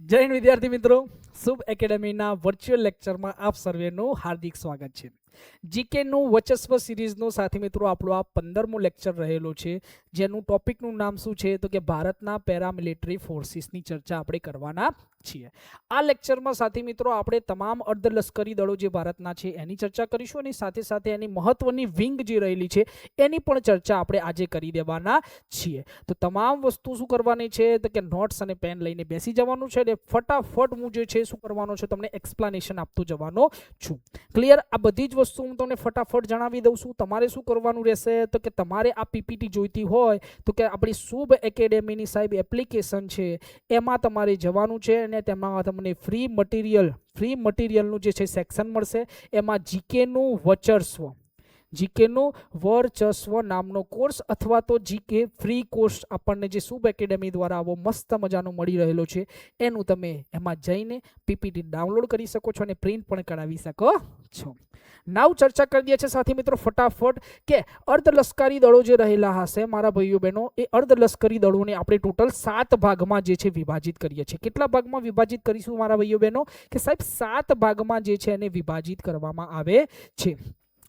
જય હિન્દ વિદ્યાર્થી મિત્રો, શુભ એકેડેમીના વર્ચ્યુઅલ લેક્ચરમાં આપ સર્વેનું હાર્દિક સ્વાગત છે. જીકેનું વર્ચસ્વ સિરીઝનો સાથી મિત્રો આપણો આ 15મો લેક્ચર રહેલો છે, જેનું ટોપિકનું નામ શું છે તો કે ભારતના પેરામિલિટરી ફોર્સિસની ચર્ચા આપણે કરવાના છીએ. આ લેક્ચરમાં સાથી મિત્રો આપણે તમામ અર્ધલશ્કરી દળો જે ભારતના છે એની ચર્ચા કરીશું અને સાથે સાથે એની મહત્વની વિંગ જે રહેલી છે એની પણ ચર્ચા આપણે આજે કરી દેવાના છીએ. તો તમામ વસ્તુ શું કરવાની છે તો કે નોટ્સ અને પેન લઈને બેસી જવાનું છે અને ફટાફટ હું જે છે શું કરવાનો છે તમને એક્સપ્લેનેશન આપતો જવાનો છું. ક્લિયર? આ બધી જ વસ્તુ હું તમને ફટાફટ જણાવી દઉં છું. તમારે શું કરવાનું રહેશે તો કે તમારે આ પીપીટી જોઈતી હોય તો કે આપણી શુભ એકેડેમીની સાહેબ એપ્લિકેશન છે એમાં તમારે જવાનું છે અને તેમાં તમને ફ્રી મટીરિયલનું જે છે સેક્શન મળશે. એમાં જીકેનું વર્ચસ્વ નામનો કોર્સ અથવા તો જીકે ફ્રી કોર્સ આપણને જે શુભ એકેડેમી દ્વારા આવો મસ્ત મજાનો મળી રહેલો છે એનું તમે એમાં જઈને પીપીટી ડાઉનલોડ કરી શકો છો અને પ્રિન્ટ પણ કરાવી શકો છો. નાવ ચર્ચા કરી દઈએ છીએ સાથી મિત્રો ફટાફટ કે અર્ધલશ્કરી દળો જે રહેલા હશે મારા ભાઈઓ બહેનો, એ અર્ધલશ્કરી દળોને આપણે ટોટલ 7 ભાગમાં જે છે વિભાજિત કરીએ છીએ. કેટલા ભાગમાં વિભાજિત કરીશું મારા ભાઈઓ બહેનો? કે સાહેબ 7 ભાગમાં જે છે એને વિભાજિત કરવામાં આવે છે.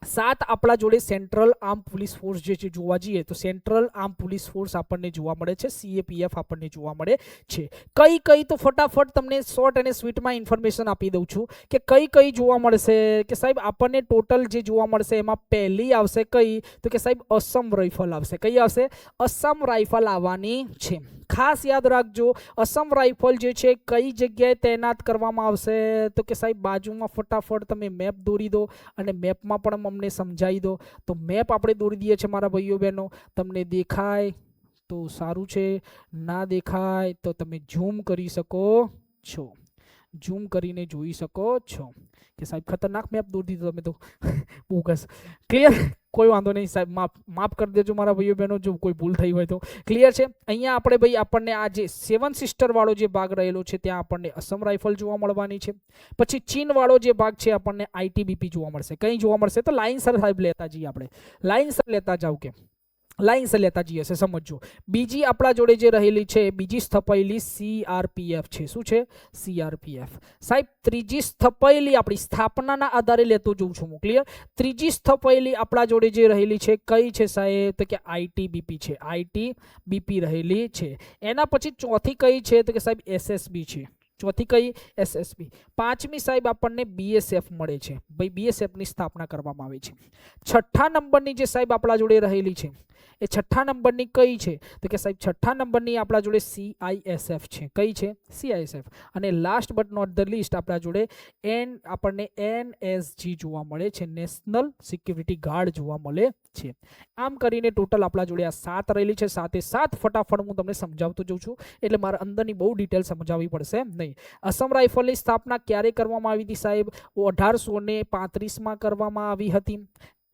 7 આપણા જોડે સેન્ટ્રલ આર્મ પોલીસ ફોર્સ જે છે જોવા જઈએ તો સેન્ટ્રલ આર્મ પોલીસ ફોર્સ આપણને જોવા મળે છે, સીએપીએફ આપણને જોવા મળે છે. કઈ તો ફટાફટ તમને શોર્ટ અને સ્વીટમાં ઇન્ફોર્મેશન આપી દઉં છું કે કઈ જોવા મળશે. કે સાહેબ આપણને ટોટલ જે જોવા મળશે એમાં પહેલી આવશે કઈ તો કે સાહેબ અસમ રાઇફલ આવશે. કઈ આવશે? અસમ રાઇફલ આવવાની છે. ખાસ યાદ રાખજો, અસમ રાઇફલ જે છે કઈ જગ્યાએ તૈનાત કરવામાં આવશે તો કે સાહેબ બાજુમાં ફટાફટ તમે મેપ દોરી દો અને મેપમાં પણ અમને સમજાવી દો. તો મેપ આપણે દોરી દઈએ છીએ મારા ભાઈઓ બહેનો. તમને દેખાય તો સારું છે, ના દેખાય તો તમે ઝૂમ કરી શકો છો, ઝૂમ કરીને જોઈ શકો છો. કે સાહેબ ખતરનાક મેપ દોરી દીધો તમે તો બોગસ. ક્લિયર? કોઈ વાંધો નહીં સાહેબ, માફ કરી દેજો મારા ભાઈઓ બહેનો જો કોઈ ભૂલ થઈ હોય તો. ક્લિયર છે? અહીંયા આપણે ભાઈ આપણને આ જે 7 સિસ્ટર વાળો જે ભાગ રહેલો છે ત્યાં આપણને અસમ રાઇફલ જોવા મળવાની છે. પછી ચીન વાળો જે ભાગ છે આપણને આઈટીબીપી જોવા મળશે. કઈ જોવા મળશે? તો લાઇનસર સાહેબ લેતા જઈએ, આપણે લાઇનસર લેતા જાવ કે લાઇનસર લેતા જઈએ છે, સમજો. બીજી આપણા જોડે જે રહેલી છે બીજી સ્થપાયેલી સીઆરપીએફ છે. શું છે? સીઆરપીએફ. સાહેબ ત્રીજી સ્થપાયેલી આપણી સ્થાપનાના આધારે લેતો જોઉં છું હું. ક્લિયર? ત્રીજી સ્થપાયેલી આપણા જોડે જે રહેલી છે કઈ છે સાહેબ તો કે આઈટીબીપી છે. આઈટીબીપી રહેલી છે. એના પછી ચોથી કઈ છે તો કે સાહેબ એસએસબી છે. ચોથી કઈ? એસએસબી. પાંચમી સાહેબ આપણને બીએસએફ મળે છે. ભાઈ બીએસએફની સ્થાપના કરવામાં આવી છે. છઠ્ઠા નંબરની જે સાહેબ આપણા જોડે રહેલી છે એ છઠ્ઠા નંબરની કઈ છે તો કે સાહેબ છઠ્ઠા નંબરની આપણા જોડે સીઆઈએસએફ છે. કઈ છે? સીઆઈએસએફ. અને last but not the least આપણા જોડે આપણને એનએસજી જોવા મળે છે, નેશનલ સિક્યુરિટી ગાર્ડ જોવા મળે છે. આમ કરીને ટોટલ આપણા જોડે આ 7 રહેલી છે. 7 ફટાફટ હું તમને સમજાવતો જઉં છું એટલે મારે અંદરની બહુ ડિટેલ સમજાવવી પડશે નહીં. અસમ રાઇફલની સ્થાપના ક્યારે કરવામાં આવી હતી સાહેબ? 1835માં કરવામાં આવી હતી.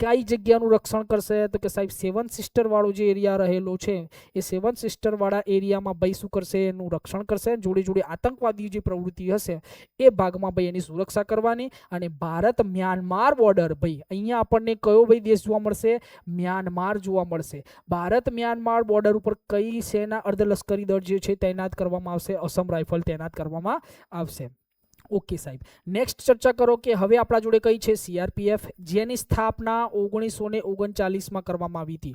કઈ જગ્યાનું રક્ષણ કરશે તો કે સાહેબ 7 સિસ્ટર વાળો જે એરિયા રહેલો છે એ 7 સિસ્ટર વાળા એરિયામાં ભાઈ શું કરશે? એનું રક્ષણ કરશે. જોડે જોડે આતંકવાદી જે પ્રવૃત્તિ હશે એ ભાગમાં ભાઈ એની સુરક્ષા કરવાની. અને ભારત મ્યાનમાર બોર્ડર, ભાઈ અહીંયા આપણને કયો ભાઈ દેશ જોવા મળશે? મ્યાનમાર જોવા મળશે. ભારત મ્યાનમાર બોર્ડર ઉપર કઈ સેના અર્ધલશ્કરી દળ જે છે તૈનાત કરવામાં આવશે? અસમ રાઇફલ તૈનાત કરવામાં આવશે. ઓકે સાહેબ, નેક્સ્ટ ચર્ચા કરો કે હવે આપણા જોડે કઈ છે? સીઆરપીએફ, જેની સ્થાપના 1939માં કરવામાં આવી હતી.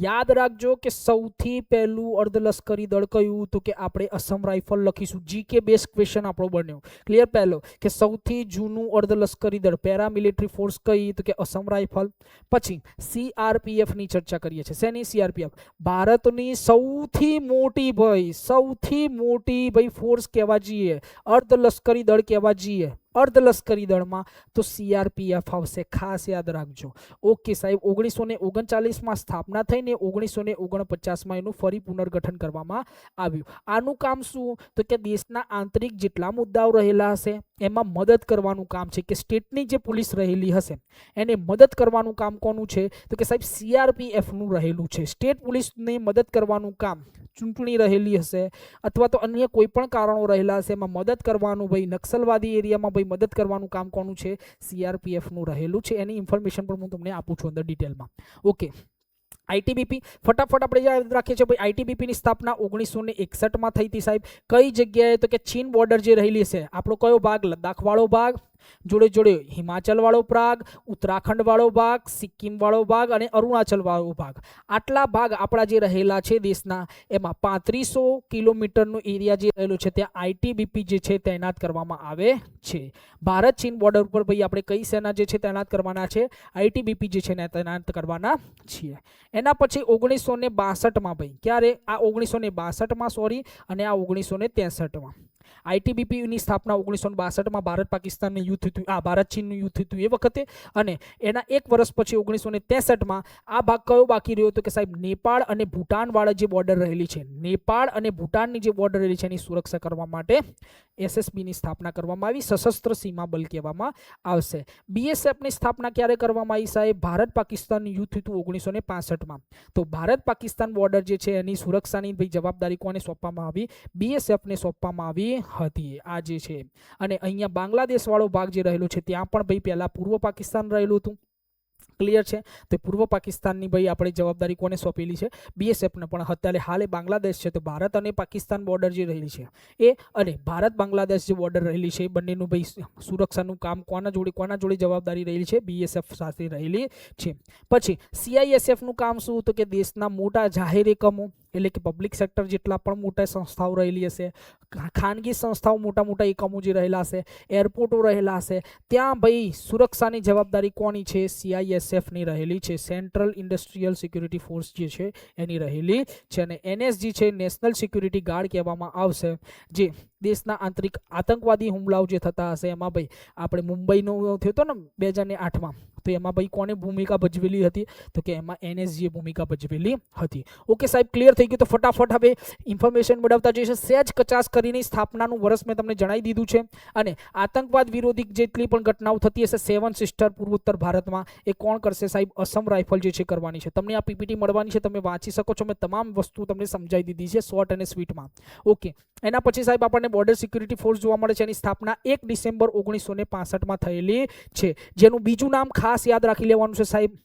યાદ રાખજો કે સૌથી પહેલું અર્ધલશ્કરી દળ કયું તો કે આપણે અસમ રાઇફલ લખીશું. જીકે બેઝ ક્વેશ્ચન આપણો બન્યો. ક્લિયર? પહેલો કે સૌથી જૂનું અર્ધલશ્કરી દળ પેરામિલિટરી ફોર્સ કઈ તો કે અસમ રાઇફલ. પછી સીઆરપીએફની ચર્ચા કરીએ છીએ. શેની? સીઆરપીએફ. ભારતની સૌથી મોટી ભાઈ ફોર્સ કહેવા જઈએ, અર્ધલશ્કરી દળ કહેવા જઈએ અર્ધલશ્કરી દળમાં તો સીઆરપીએફ આવશે. ખાસ યાદ રાખજો. ઓકે સાહેબ, 1939માં સ્થાપના થઈને 1949માં એનું ફરી પુનર્ગઠન કરવામાં આવ્યું. આનું કામ શું તો કે દેશના આંતરિક જેટલા મુદ્દાઓ રહેલા હશે એમાં મદદ કરવાનું કામ છે. કે સ્ટેટની જે પોલીસ રહેલી હશે એને મદદ કરવાનું કામ કોનું છે તો કે સાહેબ સીઆરપીએફનું રહેલું છે. સ્ટેટ પોલીસને મદદ કરવાનું કામ, ચૂંટણી રહેલી હશે અથવા તો અન્ય કોઈ પણ કારણો રહેલા હશે એમાં મદદ કરવાનું, ભાઈ નક્સલવાદી એરિયામાં ભાઈ મદદ કરવાનું કામ કોનું છે? સીઆરપીએફનું રહેલું છે. એની ઇન્ફોર્મેશન પણ હું તમને આપું છું અંદર ડિટેલમાં. ઓકે, આઈટીબીપી ફટાફટ આપણે યાદ રાખીએ છીએ ભાઈ, આઈટીબીપીની સ્થાપના 1961માં થઈ હતી સાહેબ. કઈ જગ્યાએ? તો કે ચીન બોર્ડર જે રહેલી છે, આપણો કયો ભાગ? લદ્દાખવાળો ભાગ, જોડે જોડે હિમાચલવાળો ભાગ, ઉત્તરાખંડવાળો ભાગ, સિક્કિમવાળો ભાગ અને અરુણાચલવાળો ભાગ. આટલા ભાગ આપણા જે રહેલા છે દેશના, એમાં 3500 કિલોમીટરનો એરિયા જે રહેલો છે ત્યાં આઈટીબીપી જે છે તૈનાત કરવામાં આવે છે. ભારત ચીન બોર્ડર ઉપર ભાઈ આપણે કઈ સેના જે છે તૈનાત કરવાના છે? આઈટીબીપી જે છે તૈનાત કરવાના છીએ. એના પછી 1962માં ભાઈ, ક્યારે? આ 1962માં સોરી, અને આ 1963માં. આઈટીબીપીની સ્થાપના 1962માં ભારત પાકિસ્તાનનું યુદ્ધ થયું, ભારત ચીનનું યુદ્ધ થયું એ વખતે. અને એના એક વર્ષ પછી 1963માં આ ભાગ કયો બાકી રહ્યો? તો કે સાહેબ નેપાળ અને ભૂટાનવાળા જે બોર્ડર રહેલી છે, નેપાળ અને ભૂટાનની જે બોર્ડર રહેલી છે એની સુરક્ષા કરવા માટે એસએસબીની સ્થાપના કરવામાં આવી, સશસ્ત્ર સીમા બલ કહેવામાં આવશે. બીએસએફની સ્થાપના ક્યારે કરવામાં આવી સાહેબ? ભારત પાકિસ્તાનનું યુદ્ધ થયું 1965માં. તો ભારત પાકિસ્તાન બોર્ડર જે છે એની સુરક્ષાની ભાઈ જવાબદારી કોને સોંપવામાં આવી? બીએસએફને સોંપવામાં આવી હતી. આ જે છે, અને અહીંયા બાંગ્લાદેશ વાળો ભાગ જે રહેલો છે ત્યાં પણ ભાઈ પહેલા પૂર્વ પાકિસ્તાન રહેલું હતું. ક્લિયર છે? તો પૂર્વ પાકિસ્તાનની ભાઈ આપણે જવાબદારી કોને સોંપેલી છે? બીએસએફને. પણ અત્યારે હાલે બાંગ્લાદેશ છે, તો ભારત અને પાકિસ્તાન બોર્ડર જે રહેલી છે એ, અને ભારત બાંગ્લાદેશ જે બોર્ડર રહેલી છે એ બંનેનું ભાઈ સુરક્ષાનું કામ કોના જોડે જવાબદારી રહેલી છે? બીએસએફ સાથે રહેલી છે. પછી સીઆઈએસએફનું કામ શું? તો કે દેશના મોટા જાહેર એકમો, એટલે કે પબ્લિક સેક્ટર જેટલા પણ મોટા સંસ્થાઓ રહેલી હશે, ખાનગી સંસ્થાઓ મોટા મોટા એકમો જે રહેલા હશે, એરપોર્ટો રહેલા હશે, ત્યાં ભાઈ સુરક્ષાની જવાબદારી કોની છે? સીઆઈએસએફની રહેલી છે. સેન્ટ્રલ ઇન્ડસ્ટ્રીયલ સિક્યુરિટી ફોર્સ જે છે એની રહેલી છે. અને એનએસજી છે, નેશનલ સિક્યુરિટી ગાર્ડ કહેવામાં આવશે, જે દેશના આંતરિક આતંકવાદી હુમલાઓ જે થતા હશે એમાં ભાઈ આપણે મુંબઈનો થયો હતો ને 2008માં, તો એમાં ભાઈ કોને ભૂમિકા ભજવેલી હતી? તો કે એમાં એનએસજીએ ભૂમિકા ભજવેલી હતી. ઓકે સાહેબ, ક્લિયર થઈ ગયું? તો ફટાફટ હવે ઇન્ફોર્મેશન મેળવતા જઈશું. સહેજ કચાસ કરીને સ્થાપનાનું વર્ષ મેં તમને જણાવી દીધું છે. અને આતંકવાદ વિરોધી જેટલી પણ ઘટનાઓ થતી હશે સેવન સિસ્ટર પૂર્વોત્તર ભારતમાં, એ કોણ કરશે સાહેબ? અસમ રાઇફલ જે છે કરવાની છે. તમને આ પીપીટી મળવાની છે, તમે વાંચી શકો છો. મેં તમામ વસ્તુ તમને સમજાવી દીધી છે શોર્ટ અને સ્વીટમાં. ઓકે, એના પછી સાહેબ આપણને બોર્ડર સિક્યુરિટી ફોર્સ જોવા મળે છે. એની સ્થાપના 1 ડિસેમ્બર 1965માં થયેલી છે. જેનું બીજું નામ ખાસ યાદ રાખી લેવાનું છે સાહેબ.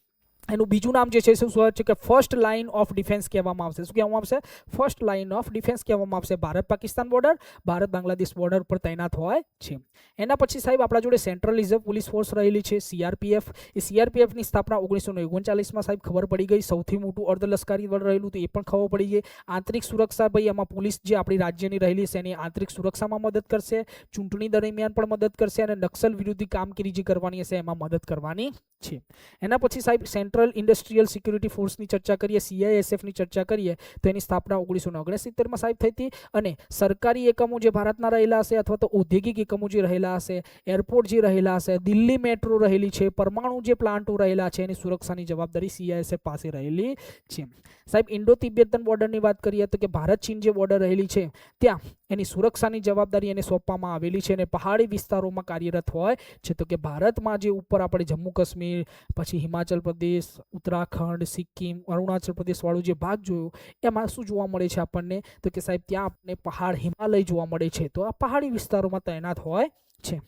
એનું બીજું નામ જે છે શું છે કે ફર્સ્ટ લાઇન ઓફ ડિફેન્સ કહેવામાં આવશે. શું કહેવામાં આવશે? ફર્સ્ટ લાઇન ઓફ ડિફેન્સ કહેવામાં આવશે. ભારત પાકિસ્તાન બોર્ડર, ભારત બાંગ્લાદેશ બોર્ડર પર તૈનાત હોય છે. એના પછી સાહેબ આપણા જોડે સેન્ટ્રલ રિઝર્વ પોલીસ ફોર્સ રહેલી છે, સીઆરપીએફ. એ સીઆરપીએફની સ્થાપના 1939માં સાહેબ ખબર પડી ગઈ. સૌથી મોટું અર્ધલશ્કરી બળ રહેલું તો એ પણ ખબર પડી ગઈ. આંતરિક સુરક્ષા ભાઈ એમાં પોલીસ જે આપણી રાજ્યની રહેલી છે એની આંતરિક સુરક્ષામાં મદદ કરશે, ચૂંટણી દરમિયાન પણ મદદ કરશે, અને નક્સલ વિરોધી કામગીરી જે કરવાની હશે એમાં મદદ કરવાની છે. એના પછી સાહેબ સેન્ટ્રલ ઇન્ડસ્ટ્રીયલ સિક્યુરિટી ફોર્સની ચર્ચા કરીએ, સીઆઈએસએફની ચર્ચા કરીએ, તો એની સ્થાપના 1969માં સાહેબ થઈ હતી. અને સરકારી એકમો જે ભારતના રહેલા હશે, અથવા તો ઔદ્યોગિક એકમો જે રહેલા હશે, એરપોર્ટ જે રહેલા હશે, દિલ્હી મેટ્રો રહેલી છે, પરમાણુ જે પ્લાન્ટો રહેલા છે, એની સુરક્ષાની જવાબદારી સીઆઈએસએફ પાસે રહેલી છે. સાહેબ ઇન્ડો તિબેટન બોર્ડરની વાત કરીએ તો કે ભારત ચીન જે બોર્ડર રહેલી છે ત્યાં એની સુરક્ષાની જવાબદારી એને સોંપવામાં આવેલી છે. અને પહાડી વિસ્તારોમાં કાર્યરત હોય છે. તો કે ભારતમાં જે ઉપર આપણે જમ્મુ કાશ્મીર, પછી હિમાચલ પ્રદેશ, ઉત્તરાખંડ, સિક્કિમ, અરુણાચલ પ્રદેશ વાળું જે ભાગ જોયું એમાં શું જોવા મળે છે આપણને? તો કે સાહેબ ત્યાં આપણને પહાડ હિમાલય જોવા મળે છે. તો આ પહાડી વિસ્તારોમાં તૈનાત હોય છે.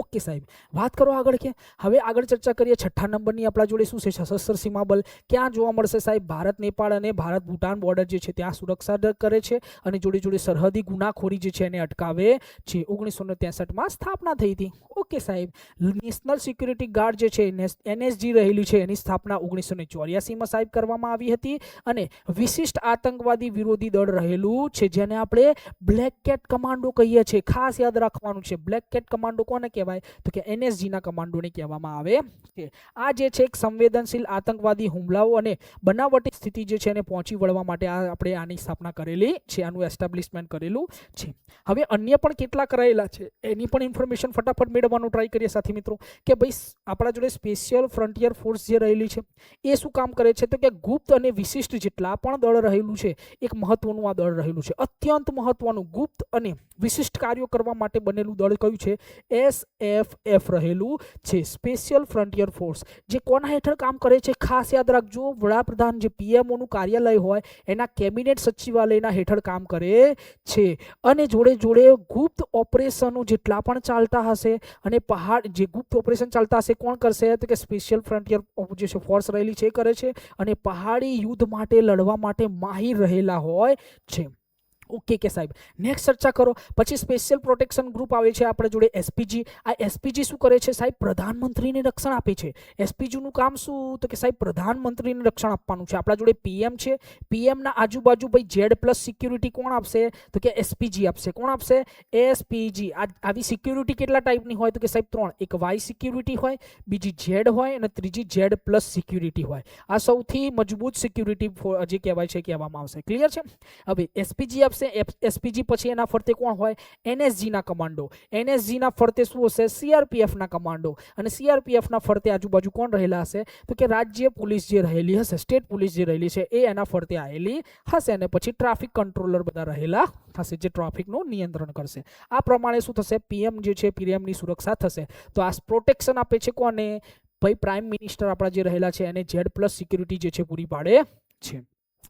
ઓકે સાહેબ, વાત કરો આગળ. કે હવે આગળ ચર્ચા કરીએ 6થા નંબરની આપણા જોડે શું છે? સશસ્ત્ર સીમા બલ. ક્યાં જોવા મળશે સાહેબ? ભારત નેપાળ અને ભારત ભૂટાન બોર્ડર જે છે ત્યાં સુરક્ષા કરે છે, અને જોડે જોડે સરહદી ગુનાખોરી જે છે એને અટકાવે છે. 1963માં સ્થાપના થઈ હતી. ઓકે સાહેબ, નેશનલ સિક્યુરિટી ગાર્ડ જે છે એનએસજી રહેલી છે એની સ્થાપના 1984માં સાહેબ કરવામાં આવી હતી. અને વિશિષ્ટ આતંકવાદી વિરોધી દળ રહેલું છે જેને આપણે બ્લેક કેટ કમાન્ડો કહીએ છીએ. ખાસ યાદ રાખવાનું છે, બ્લેક કેટ કમાન્ડો કોને કહેવાય? તો કે એનએસજીના કમાન્ડોને કહેવામાં આવે છે. આ જે છે એક સંવેદનશીલ આતંકવાદી હુમલાઓ અને બનાવટી સ્થિતિ જે છે એને પહોંચી વળવા માટે આપણે આની સ્થાપના કરેલી છે, આનું એસ્ટાબ્લિશમેન્ટ કરેલું છે. હવે અન્ય પણ કેટલા કરાયેલા છે એની પણ ઇન્ફોર્મેશન ફટાફટ મેળવવાનો ટ્રાય કરીએ સાથી મિત્રો. કે ભાઈ આપણા જોડે સ્પેશિયલ ફ્રન્ટિયર ફોર્સ જે રહેલી છે એ શું કામ કરે છે? તો કે ગુપ્ત અને વિશિષ્ટ જેટલા પણ દળ રહેલું છે, એક મહત્વનું આ દળ રહેલું છે, અત્યંત મહત્વનું ગુપ્ત અને વિશિષ્ટ કાર્યો કરવા માટે બનેલું દળ કયું છે? SFF રહેલું છે, સ્પેશિયલ ફ્રન્ટિયર ફોર્સ, જે કોના હેઠળ કામ કરે છે? ખાસ યાદ રાખજો, વડાપ્રધાન જે પીએમઓનું કાર્યાલય હોય એના કેબિનેટ સચિવાલયના હેઠળ કામ કરે છે. અને જોડે જોડે ગુપ્ત ઓપરેશનો જેટલા પણ ચાલતા હશે અને જે ગુપ્ત ઓપરેશન ચાલતા હશે કોણ કરશે? તો કે સ્પેશિયલ ફ્રન્ટિયર જે છે ફોર્સ રહેલી છે કરે છે. અને પહાડી યુદ્ધ માટે લડવા માટે માહિર રહેલા હોય છે. ઓકે કે સાહેબ, નેક્સ્ટ ચર્ચા કરો. પછી સ્પેશિયલ પ્રોટેક્શન ગ્રુપ આવે છે આપણા જોડે એસપીજી. આ એસપીજી શું કરે છે સાહેબ? પ્રધાનમંત્રીને રક્ષણ આપે છે. એસપીજીનું કામ શું? તો કે સાહેબ પ્રધાનમંત્રીને રક્ષણ આપવાનું છે. આપણા જોડે પીએમ છે, પીએમના આજુબાજુ ભાઈ ઝેડ પ્લસ સિક્યુરિટી કોણ આપશે? તો કે એસપીજી આપશે. કોણ આપશે? એસપીજી. આવી સિક્યુરિટી કેટલા ટાઈપની હોય? તો કે સાહેબ 3. એક વાય સિક્યુરિટી હોય, બીજી ઝેડ હોય અને ત્રીજી ઝેડ પ્લસ સિક્યુરિટી હોય. આ સૌથી મજબૂત સિક્યુરિટી જે કહેવાય છે કહેવામાં આવશે. ક્લિયર છે? હવે એસપીજી એસપીજી પછી એના ફરતે કોણ હોય? એનએસજી ના કમાન્ડો. એનએસજી ના ફરતે શું હશે? સીઆરપીએફ ના કમાન્ડો. અને સીઆરપીએફ ના ફરતે આજુબાજુ કોણ રહેલા હશે? તો કે રાજ્ય પોલીસ જે રહેલી હશે, સ્ટેટ પોલીસ જે રહેલી છે એ એના ફરતે આવેલી હશે. અને પછી ટ્રાફિક કંટ્રોલર બધા રહેલા હશે જે ટ્રાફિકનું નિયંત્રણ કરશે. આ પ્રમાણે શું થશે? પીએમ જે છે પીએમની સુરક્ષા થશે. તો આ પ્રોટેક્શન આપે છે કોને? ભાઈ પ્રાઇમ મિનિસ્ટર આપણા જે રહેલા છે એને ઝેડ પ્લસ સિક્યુરિટી જે છે પૂરી પાડે છે.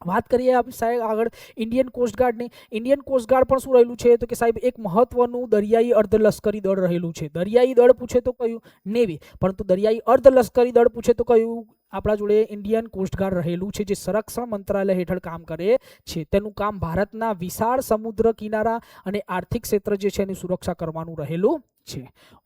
વાત કરીએ સાહેબ આગળ ઇન્ડિયન કોસ્ટગાર્ડની. ઇન્ડિયન કોસ્ટગાર્ડ પણ શું રહેલું છે? તો કે સાહેબ એક મહત્વનું દરિયાઈ અર્ધલશ્કરી દળ રહેલું છે. દરિયાઈ દળ પૂછે તો કયું? નેવી. પરંતુ દરિયાઈ અર્ધલશ્કરી દળ પૂછે તો કયું? આપણા જોડે ઇન્ડિયન કોસ્ટગાર્ડ રહેલું છે જે સંરક્ષણ મંત્રાલય હેઠળ કામ કરે છે. તેનું કામ ભારતના વિશાળ સમુદ્ર કિનારા અને આર્થિક ક્ષેત્ર જે છે એની સુરક્ષા કરવાનું રહેલું છે.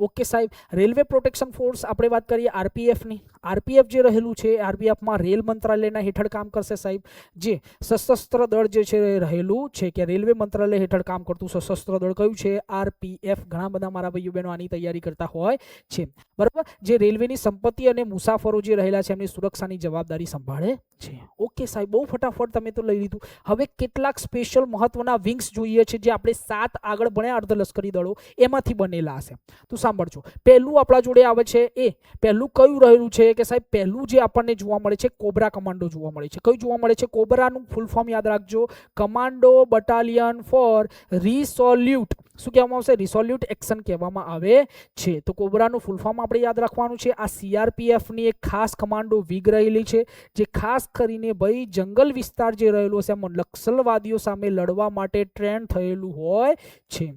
ઓકે સાહેબ, રેલવે પ્રોટેક્શન ફોર્સ આપણે વાત કરીએ આરપીએફની. આરપીએફ જે રહેલું છે આરપીએફમાં રેલ મંત્રાલયના હેઠળ કામ કરશે સાહેબ. જે સશસ્ત્ર દળ જે છે રહેલું છે કે રેલવે મંત્રાલય હેઠળ કામ કરતું સશસ્ત્ર દળ કયું છે? આરપીએફ. ઘણા બધા મારા ભાઈઓ બહેનો આની તૈયારી કરતા હોય છે. બરાબર, જે રેલવેની સંપત્તિ અને મુસાફરો જે રહેલા છે એમની સુરક્ષાની જવાબદારી સંભાળે છે. ઓકે સાહેબ, બહુ ફટાફટ તમે તો લઈ લીધું. હવે કેટલાક સ્પેશિયલ મહત્વના વિંગ્સ જોઈએ છે જે આપણે 7 આગળ ભણ્યા અર્ધલશ્કરી દળો એમાંથી બનેલા હશે. તો સાંભળજો, પહેલું આપણા જોડે આવે છે એ પહેલું કયું રહેલું છે કે સાહેબ પહેલું જે આપણને જોવા મળે છે કોબરા કમાન્ડો જોવા મળે છે. કયું જોવા મળે છે? કોબરાનું ફૂલ ફોર્મ યાદ રાખજો, કમાન્ડો બટાલિયન ફોર રિસોલ્યુટ. શું કહેવામાં આવશે? રિસોલ્યુટ એક્શન કહેવામાં આવે છે. તો કોબરાનું ફૂલ ફોર્મ આપણે યાદ રાખવાનું છે. આ સીઆરપીએફની એક ખાસ કમાન્ડો વિગ રહેલી છે જે ખાસ કરીને ભાઈ જંગલ વિસ્તાર જે રહેલો છે એમાં નક્સલવાદીઓ સામે લડવા માટે ટ્રેન થયેલું હોય છે.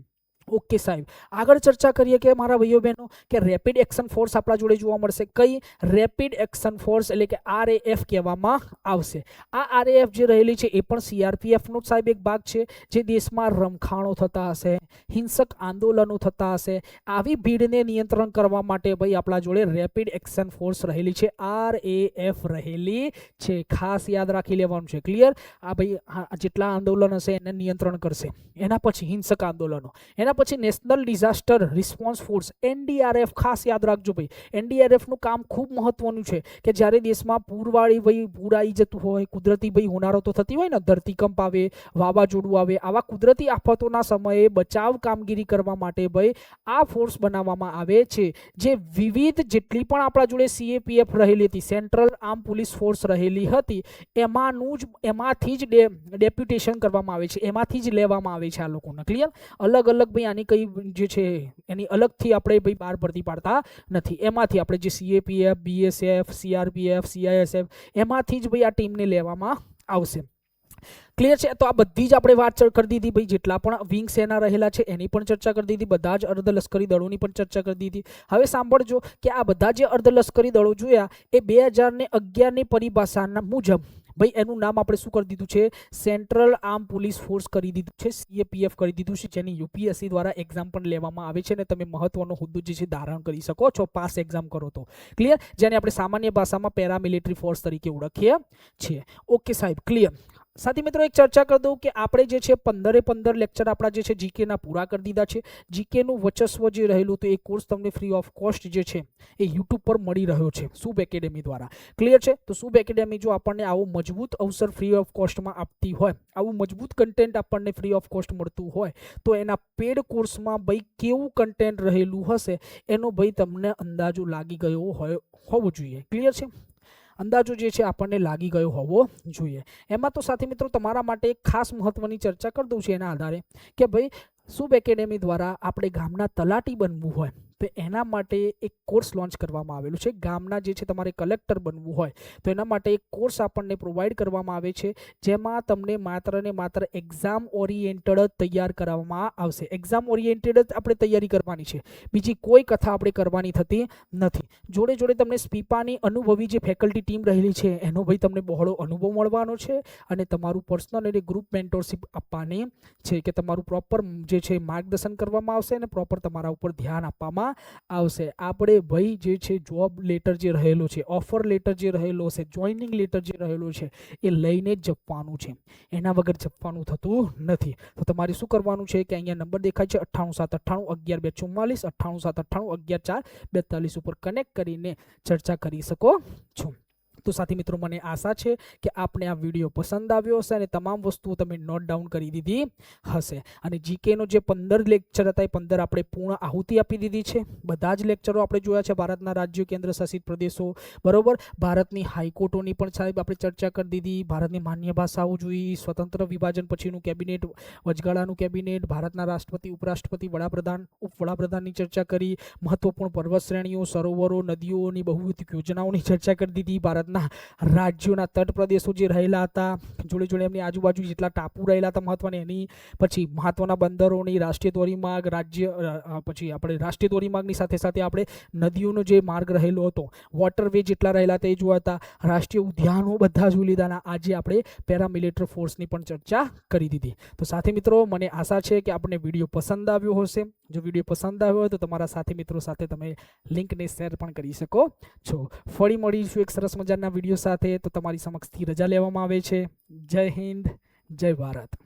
ઓકે સાહેબ, આગળ ચર્ચા કરીએ કે મારા ભાઈઓ બહેનો કે રેપિડ એક્શન ફોર્સ આપણા જોડે જોવા મળશે. કઈ? રેપિડ એક્શન ફોર્સ એટલે કે આરએએફ કહેવામાં આવશે. આ આરએએફ જે રહેલી છે એ પણ સીઆરપીએફનો જ સાહેબ એક ભાગ છે. જે દેશમાં રમખાણો થતા હશે, હિંસક આંદોલનો થતા હશે, આવી ભીડને નિયંત્રણ કરવા માટે ભાઈ આપણા જોડે રેપિડ એક્શન ફોર્સ રહેલી છે, આરએએફ રહેલી છે. ખાસ યાદ રાખી લેવાનું છે. ક્લિયર? આ ભાઈ જેટલા આંદોલન હશે એને નિયંત્રણ કરશે. એના પછી હિંસક આંદોલનો, એના પછી national disaster response force NDRF. ખાસ યાદ રાખજો ભાઈ, એનડીઆરએફનું કામ ખૂબ મહત્વનું છે કે જ્યારે દેશમાં પૂરવાળી ભાઈ પૂર આવી જતું હોય, કુદરતી ભાઈ હોનારતો થતી હોય ને, ધરતીકંપ આવે, વાવાઝોડું આવે, આવા કુદરતી આફતોના સમયે બચાવ કામગીરી કરવા માટે ભાઈ આ ફોર્સ બનાવવામાં આવે છે. જે વિવિધ જેટલી પણ આપણા જોડે સીએપીએફ રહેલી હતી, સેન્ટ્રલ આર્મ પોલીસ ફોર્સ રહેલી હતી, એમાંથી જ ડેપ્યુટેશન કરવામાં આવે છે, એમાંથી જ લેવામાં આવે છે આ લોકોને. ક્લિયર? અલગ અલગ ભાઈ આની કઈ જે છે એની અલગથી આપણે ભાઈ બહાર ભરતી પાડતા નથી. એમાંથી આપણે જે સીએપીએફ, બીએસએફ, સીઆરપીએફ, સીઆઈએસએફ એમાંથી જ ભાઈ આ ટીમને લેવામાં આવશે. ક્લિયર છે? તો આ બધી જ આપણે વાત કરી દીધી ભાઈ. જેટલા પણ વિંગ્સ એના રહેલા છે એની પણ ચર્ચા કરી દીધી, બધા જ અર્ધલશ્કરી દળોની પણ ચર્ચા કરી દીધી. હવે સાંભળજો કે આ બધા જે અર્ધલશ્કરી દળો જોયા એ 2011ની પરિભાષાના મુજબ ભાઈ એનું નામ આપણે શું કરી દીધું છે? સેન્ટ્રલ આર્મ પોલીસ ફોર્સ કરી દીધું છે, સીએપીએફ કરી દીધું છે, જેની યુપીએસસી દ્વારા એક્ઝામ પણ લેવામાં આવે છે અને તમે મહત્વનો હોદ્દો જે છે ધારણ કરી શકો છો પાસ એક્ઝામ કરો તો. ક્લિયર? જેને આપણે સામાન્ય ભાષામાં પેરામિલિટરી ફોર્સ તરીકે ઓળખીએ છીએ. ઓકે સાહેબ, ક્લિયર? સાથી મિત્રો એક ચર્ચા કરી દઉં કે આપણે જે છે 15 લેક્ચર આપણા જે છે જીકેના પૂરા કરી દીધા છે. જીકેનું વર્ચસ્વ જે રહેલું તો એ કોર્સ તમને ફ્રી ઓફ કોસ્ટ જે છે એ યુટ્યુબ પર મળી રહ્યો છે શુભ એકેડેમી દ્વારા. ક્લિયર છે? તો શુભ એકેડેમી જો આપણને આવું મજબૂત અવસર ફ્રી ઓફ કોસ્ટમાં આપતી હોય, આવું મજબૂત કન્ટેન્ટ આપણને ફ્રી ઓફ કોસ્ટ મળતું હોય તો એના પેડ કોર્સમાં ભાઈ કેવું કન્ટેન્ટ રહેલું હશે એનો ભાઈ તમને અંદાજો લાગી ગયો હોવો જોઈએ. ક્લિયર છે? અંદાજો જે છે આપણને લાગી ગયો હોવો જોઈએ. એમાં તો સાથી મિત્રો તમારા માટે એક ખાસ મહત્વની ચર્ચા કરી દઉં છું એના આધારે કે ભાઈ શુભ એકેડેમી દ્વારા આપણે ગામના તલાટી બનવું હોય તો એના માટે એક કોર્સ લોન્ચ કરવામાં આવેલું છે. ગામના જે છે તમારે કલેક્ટર બનવું હોય તો એના માટે એક કોર્સ આપણને પ્રોવાઈડ કરવામાં આવે છે, જેમાં તમને માત્ર ને માત્ર એક્ઝામ ઓરિએન્ટેડ જ તૈયાર કરવામાં આવશે. એક્ઝામ ઓરિએન્ટેડ જ આપણે તૈયારી કરવાની છે, બીજી કોઈ કથા આપણે કરવાની થતી નથી. જોડે જોડે તમને સ્પીપાની અનુભવી જે ફેકલ્ટી ટીમ રહેલી છે એનો ભાઈ તમને બહોળો અનુભવ મળવાનો છે, અને તમારું પર્સનલ અને ગ્રુપ મેન્ટરશીપ આપવાની છે કે તમારું પ્રોપર જે છે માર્ગદર્શન કરવામાં આવશે અને પ્રોપર તમારા ઉપર ધ્યાન આપવામાં આવશે. આપણે ભાઈ જે છે જોબ લેટર જે રહેલો છે, ઓફર લેટર જે રહેલો છે, જોઈનિંગ લેટર જે રહેલો છે એ લઈને જ જવાનું છે, એના વગર જવાનું થતું નથી. તો તમારે શું કરવાનું છે કે અહીંયા નંબર દેખાય છે 98 798 11 244, 98 798 11 4 42 ઉપર કનેક્ટ કરીને ચર્ચા કરી શકો છો. તો સાથી મિત્રો, મને આશા છે કે આપને આ વિડીયો પસંદ આવ્યો હશે અને તમામ વસ્તુઓ તમે નોટ ડાઉન કરી દીધી હશે. અને જીકેનો જે 15 લેક્ચર હતા એ 15 આપણે પૂર્ણ આહુતિ આપી દીધી છે. બધા જ લેક્ચરો આપણે જોયા છે, ભારતના રાજ્યો, કેન્દ્ર શાસિત પ્રદેશો, બરોબર, ભારતની હાઈકોર્ટોની પણ સાહેબ આપણે ચર્ચા કરી દીધી, ભારતની માન્ય ભાષાઓ જોઈ, સ્વતંત્ર વિભાજન પછીનું કેબિનેટ, વચગાળાનું કેબિનેટ, ભારતના રાષ્ટ્રપતિ, ઉપરાષ્ટ્રપતિ, વડાપ્રધાન, ઉપવડાપ્રધાનની ચર્ચા કરી, મહત્વપૂર્ણ પર્વત શ્રેણીઓ, સરોવરો, નદીઓની બહુવિધ યોજનાઓની ચર્ચા કરી દીધી, ભારતના રાજ્યોના તટ પ્રદેશો જે રહેલા હતા, જોડે જોડે એમની આજુબાજુ જેટલા ટાપુ રહેલા હતા મહત્વની, એની પછી મહત્વના બંદરોની, રાષ્ટ્રીય ધોરીમાર્ગ, પછી આપણે રાષ્ટ્રીય ધોરીમાર્ગની સાથે સાથે આપણે નદીઓનો જે માર્ગ રહેલો હતો, વોટરવે જેટલા રહેલા તે જોયા હતા, રાષ્ટ્રીય ઉદ્યાનો બધા જોઈ લીધાના. આજે આપણે પેરામિલિટરી ફોર્સની પણ ચર્ચા કરી દીધી. તો સાથે મિત્રો, મને આશા છે કે આપણને વિડીયો પસંદ આવ્યો હશે. જો વિડીયો પસંદ આવ્યો હોય તો તમારા સાથી મિત્રો સાથે તમે લિંકને શેર પણ કરી શકો છો. ફરી મળીશું એક સરસ મજાના વિડીયો સાથે. તો તમારી સમક્ષથી રજા લેવામાં આવે છે. જય હિન્દ, જય ભારત.